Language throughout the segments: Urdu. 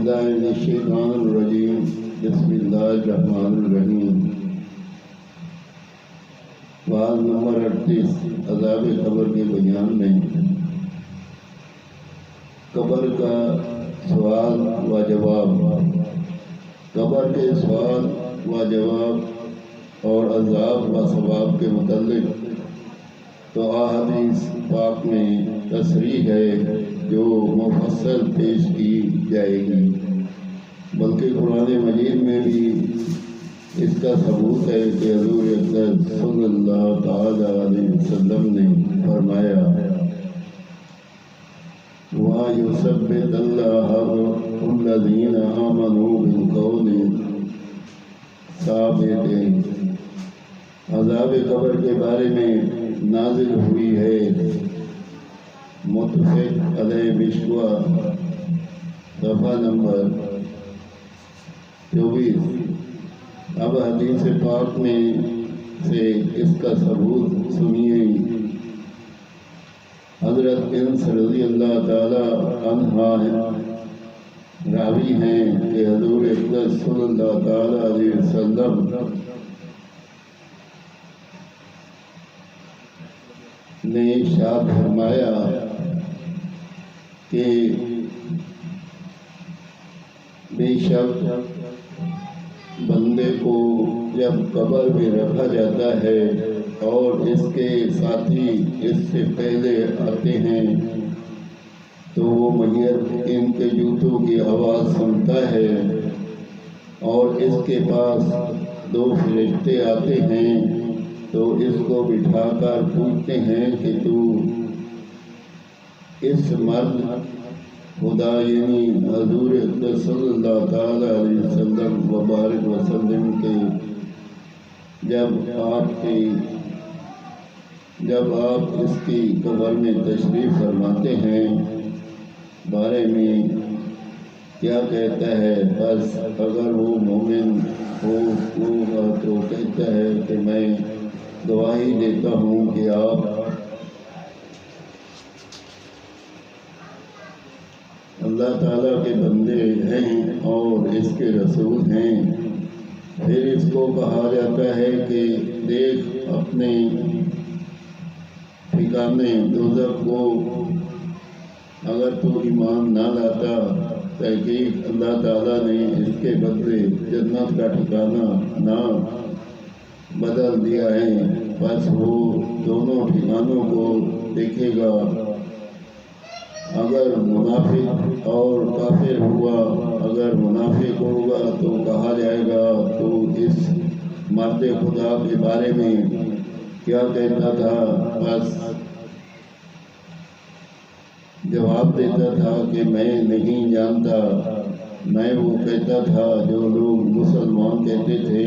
باللہ من الشیطان الرجیم بسم اللہ الرحمن الرحیم۔ واعظ نمبر 38 عذاب قبر کے بیان میں قبر کا سوال و جواب، قبر کے سوال و جواب اور عذاب و ثواب کے متعلق تو احادیث پاک میں تصریح ہے جو مفصل پیش کی جائے گی، بلکہ قرآن مجید میں بھی اس کا ثبوت ہے کہ حضور اکرم صلی اللہ تعالی علیہ وسلم نے فرمایا وَيُثَبِّتُ اللَّهُ الَّذِينَ آمَنُوا بِالْقَوْلِ الثَّابِتِ۔ عذاب قبر کے بارے میں نازل ہوئی ہے متفق علیہ مشکوہ صفحہ نمبر 24۔ اب حدیث پاک میں سے اس کا ثبوت سنیے۔ حضرت انس رضی اللہ تعالی عنہ راوی ہیں کہ حضور اکرم صلی اللہ تعالی علیہ وسلم نے ارشاد فرمایا کہ بے شک بندے کو جب قبر میں رکھا جاتا ہے اور اس کے ساتھی اس سے پہلے آتے ہیں تو وہ میت ان کے جوتوں کی آواز سنتا ہے اور اس کے پاس دو فرشتے آتے ہیں تو اس کو بٹھا کر پوچھتے ہیں کہ تو اس مرد خدا یعنی حضور صلی اللہ تعالی علیہ وسلم وبارک وسلم کے جب آپ اس کی قبر میں تشریف فرماتے ہیں بارے میں کیا کہتا ہے؟ بس اگر وہ مومن ہوگا تو کہتا ہے کہ میں گواہی دیتا ہوں کہ آپ اللہ تعالیٰ کے بندے ہیں اور اس کے رسول ہیں۔ پھر اس کو کہا جاتا ہے کہ دیکھ اپنے ٹھکانے دوزخ کو، اگر تو ایمان نہ لاتا تحقیق اللہ تعالیٰ نے اس کے بدلے جنت کا ٹھکانہ نہ بدل دیا ہے، بس وہ دونوں ٹھکانوں کو دیکھے گا۔ اگر منافق اور کافر ہوا، اگر منافق ہوگا تو کہا جائے گا تو اس مرد خدا کے بارے میں کیا کہتا تھا؟ بس جواب دیتا تھا کہ میں نہیں جانتا، میں وہ کہتا تھا جو لوگ مسلمان کہتے تھے۔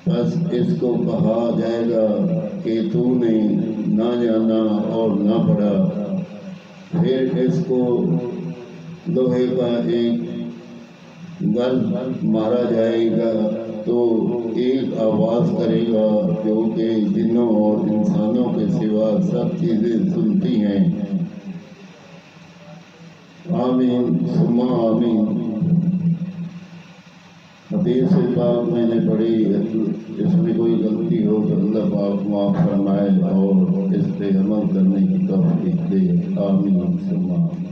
بس اس کو کہا جائے گا کہ تو نے نہ جانا اور نہ پڑھا۔ پھر اس کو لوہے کا ایک گل مارا جائے گا تو ایک آواز کرے گا جو کہ جنوں اور انسانوں کے سوا سب چیزیں سنتی ہیں۔ آمین ثم آمین۔ حدیث پاک میں نے پڑھی، اس میں کوئی غلطی ہو تو اللہ پاک معاف فرمائے اور اس پہ عمل کرنے کی توفیق دے۔ آمین ثم آمین۔